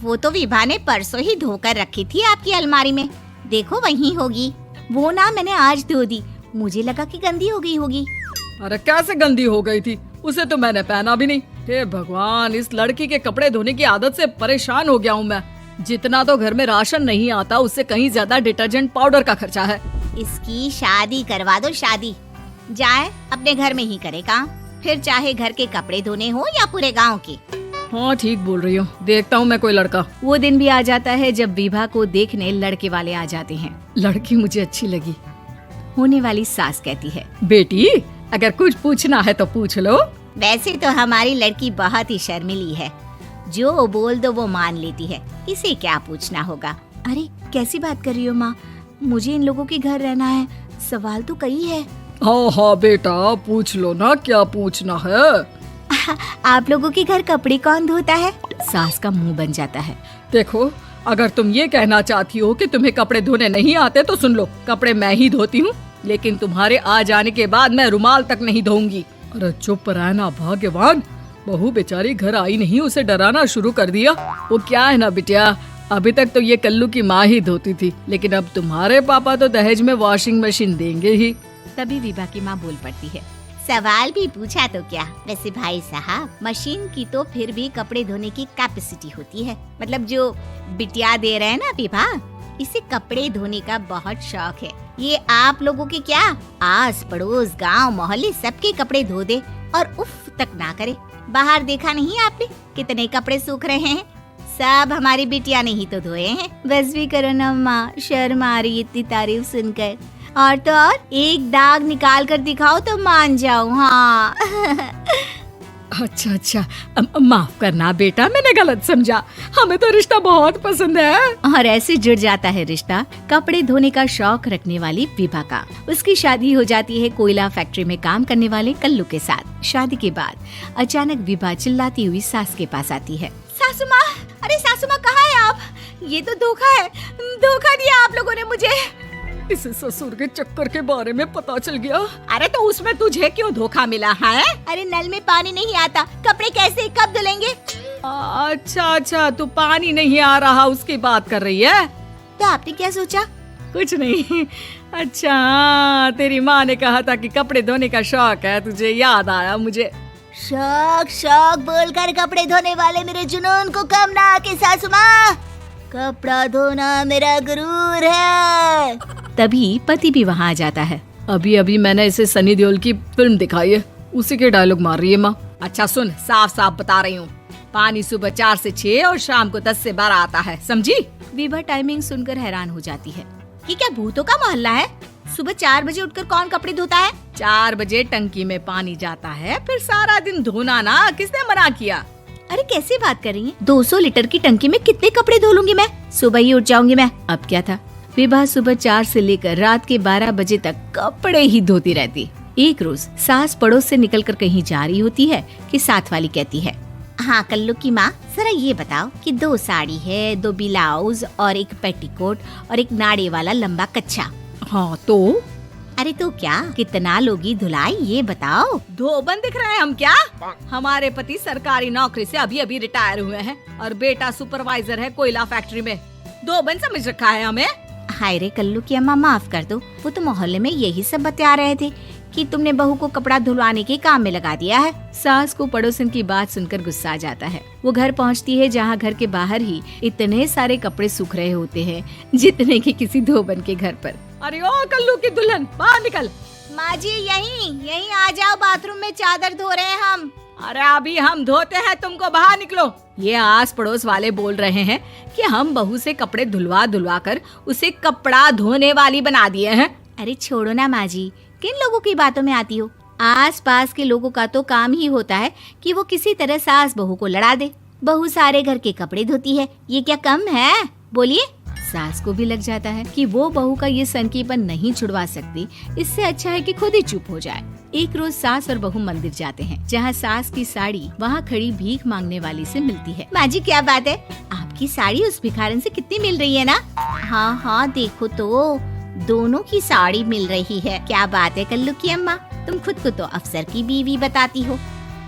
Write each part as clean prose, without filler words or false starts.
वो तो विभा ने परसों ही धोकर रखी थी आपकी अलमारी में, देखो वहीं होगी। वो ना मैंने आज धो दी, मुझे लगा कि गंदी हो गई होगी। अरे कैसे गंदी हो गई थी, उसे तो मैंने पहना भी नहीं। हे भगवान, इस लड़की के कपड़े धोने की आदत से परेशान हो गया हूँ मैं। जितना तो घर में राशन नहीं आता, उससे कहीं ज्यादा डिटर्जेंट पाउडर का खर्चा है। इसकी शादी करवा दो, शादी। जाए अपने घर में ही करे काम, फिर चाहे घर के कपड़े धोने हो या पूरे गांव के। हाँ ठीक बोल रही हो, देखता हूँ मैं कोई लड़का। वो दिन भी आ जाता है जब विभा को देखने लड़के वाले आ जाते हैं। लड़की मुझे अच्छी लगी। होने वाली सास कहती है, बेटी अगर कुछ पूछना है तो पूछ लो। वैसे तो हमारी लड़की बहुत ही शर्मीली है, जो बोल दो वो मान लेती है, इसे क्या पूछना होगा। अरे कैसी बात कर रही हो माँ, मुझे इन लोगों के घर रहना है, सवाल तो कई है। हाँ हाँ बेटा, पूछ लो ना, क्या पूछना है। आप लोगों के घर कपड़े कौन धोता है? सास का मुंह बन जाता है। देखो, अगर तुम ये कहना चाहती हो कि तुम्हें कपड़े धोने नहीं आते तो सुन लो, कपड़े मैं ही धोती हूँ, लेकिन तुम्हारे आ जाने के बाद मैं रुमाल तक नहीं धोऊंगी। अरे चुप रहना भाग्यवान, बहू बेचारी घर आई नहीं, उसे डराना शुरू कर दिया। वो क्या है ना बिटिया, अभी तक तो ये कल्लू की माँ ही धोती थी, लेकिन अब तुम्हारे पापा तो दहेज में वॉशिंग मशीन देंगे ही। तभी विभा की माँ बोल पड़ती है, सवाल भी पूछा तो क्या। वैसे भाई साहब, मशीन की तो फिर भी कपड़े धोने की कैपेसिटी होती है, मतलब जो बिटिया दे रहे हैं ना विभा, इसे कपड़े धोने का बहुत शौक है। ये आप लोगों के क्या, आस पड़ोस गांव मोहल्ले सबके कपड़े धो दे और उफ तक ना करे। बाहर देखा नहीं आपने कितने कपड़े सूख रहे हैं, सब हमारी बिटिया ने ही तो धोए हैं। बस भी करो ना माँ, शर्म आ रही इतनी तारीफ सुनकर। और तो और एक दाग निकाल कर दिखाओ तो मान जाऊँ। हाँ अच्छा, माफ करना बेटा, मैंने गलत समझा, हमें तो रिश्ता बहुत पसंद है। और ऐसे जुड़ जाता है रिश्ता कपड़े धोने का शौक रखने वाली विभा का। उसकी शादी हो जाती है कोयला फैक्ट्री में काम करने वाले कल्लू के साथ। शादी के बाद अचानक विभा चिल्लाती हुई सास के पास आती है। सासू माँ, अरे सासू माँ कहाँ है आप? ये तो धोखा है, धोखा दिया आप लोगों ने मुझे। इसे ससुर के चक्कर के बारे में पता चल गया। अरे तो उसमें तुझे क्यों धोखा मिला है? अरे नल में पानी नहीं आता, कपड़े कैसे कब धुलेंगे? अच्छा, तू पानी नहीं आ रहा उसकी बात कर रही है। तो आपने क्या सोचा? कुछ नहीं। अच्छा, तेरी माँ ने कहा था कि कपड़े धोने का शौक है तुझे, याद आया मुझे। शौक बोलकर कपड़े धोने वाले मेरे जुनून को कम ना आके सासू माँ, कपड़ा धोना मेरा गुरूर है। तभी पति भी वहाँ आ जाता है। अभी मैंने इसे सनी देओल की फिल्म दिखाई है, उसी के डायलॉग मार रही है माँ। अच्छा सुन, साफ बता रही हूँ, पानी सुबह 4 से 6 और शाम को 10 से 12 आता है, समझी? विभा टाइमिंग सुनकर हैरान हो जाती है। ये क्या भूतों का मोहल्ला है? सुबह 4 बजे उठकर कौन कपड़े धोता है? 4 बजे टंकी में पानी जाता है, फिर सारा दिन धोना ना, किसने मना किया? अरे कैसी बात कर रही हैं? 200 लीटर की टंकी में कितने कपड़े धो लूंगी मैं, सुबह ही उठ जाऊंगी मैं। अब क्या था, विभा सुबह 4 से लेकर रात के 12 बजे तक कपड़े ही धोती रहती। एक रोज सास पड़ोस से निकलकर कहीं जा रही होती है कि साथ वाली कहती है, हाँ कल्लू की माँ, जरा ये बताओ कि 2 साड़ी है, 2 ब्लाउज और एक पेटीकोट और एक नाड़े वाला लंबा कच्छा। हाँ तो? अरे तो क्या, कितना लोगी धुलाई ये बताओ। धोबन दिख रहे हैं हम क्या? हमारे पति सरकारी नौकरी से अभी रिटायर हुए हैं और बेटा सुपरवाइजर है कोयला फैक्ट्री में। धोबन समझ रखा है हमें? हाय रे कल्लू की अम्मा, माफ कर दो, वो तो मोहल्ले में यही सब बता रहे थे कि तुमने बहू को कपड़ा धुलवाने के काम में लगा दिया है। सास को पड़ोसन की बात सुनकर गुस्सा आ जाता है। वो घर पहुंचती है जहां घर के बाहर ही इतने सारे कपड़े सूख रहे होते हैं जितने कि किसी धोबन के घर पर। अरे ओ कल्लू की दुल्हन, बाहर निकल। माँ जी यहीं आ जाओ, बाथरूम में चादर धो रहे हैं हम। अरे अभी हम धोते हैं, तुमको बाहर निकलो। ये आस पड़ोस वाले बोल रहे हैं कि हम बहू से कपड़े धुलवा कर उसे कपड़ा धोने वाली बना दिए हैं। अरे छोड़ो ना माँ जी, किन लोगों की बातों में आती हो? आस पास के लोगों का तो काम ही होता है कि वो किसी तरह सास बहू को लड़ा दे। बहू सारे घर के कपड़े धोती है, ये क्या कम है? बोलिए। सास को भी लग जाता है कि वो बहू का ये सनकीपन नहीं छुड़वा सकती, इससे अच्छा है कि खुद ही चुप हो जाए। एक रोज सास और बहू मंदिर जाते हैं, जहाँ सास की साड़ी वहाँ खड़ी भीख मांगने वाली से मिलती है। माँ जी क्या बात है, आपकी साड़ी उस भिखारन से कितनी मिल रही है ना? हाँ देखो तो दोनों की साड़ी मिल रही है। क्या बात है कल्लू की अम्मा, तुम खुद को तो अफसर की बीवी बताती हो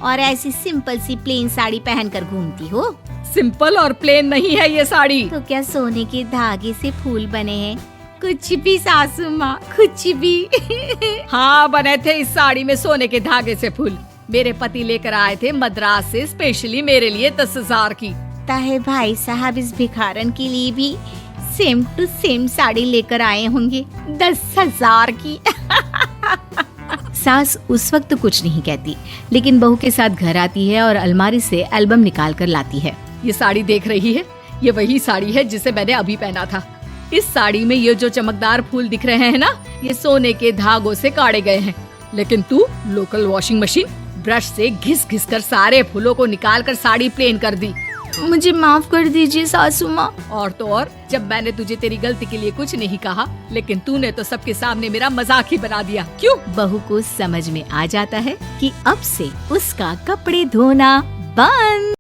और ऐसी सिंपल सी प्लेन साड़ी पहनकर घूमती हो। सिंपल और प्लेन नहीं है ये साड़ी। तो क्या सोने के धागे से फूल बने हैं? कुछ भी सासू माँ, कुछ भी। हाँ, बने थे इस साड़ी में सोने के धागे से फूल। मेरे पति लेकर आए थे मद्रास से स्पेशली मेरे लिए 10,000 की। ताहे भाई साहब इस भिखारन के लिए भी सेम टू सेम साड़ी लेकर आए होंगे 10,000 की। सास उस वक्त तो कुछ नहीं कहती, लेकिन बहू के साथ घर आती है और अलमारी से एल्बम निकाल कर लाती है। ये साड़ी देख रही है, ये वही साड़ी है जिसे मैंने अभी पहना था। इस साड़ी में ये जो चमकदार फूल दिख रहे हैं ना, ये सोने के धागों से काढ़े गए हैं। लेकिन तू लोकल वॉशिंग मशीन ब्रश से घिस घिस कर सारे फूलों को निकाल कर साड़ी प्लेन कर दी। मुझे माफ कर दीजिए सासू माँ। और तो और, जब मैंने तुझे तेरी गलती के लिए कुछ नहीं कहा, लेकिन तूने तो सबके सामने मेरा मजाक ही बना दिया। क्यों? बहू को समझ में आ जाता है कि अब से उसका कपड़े धोना बंद।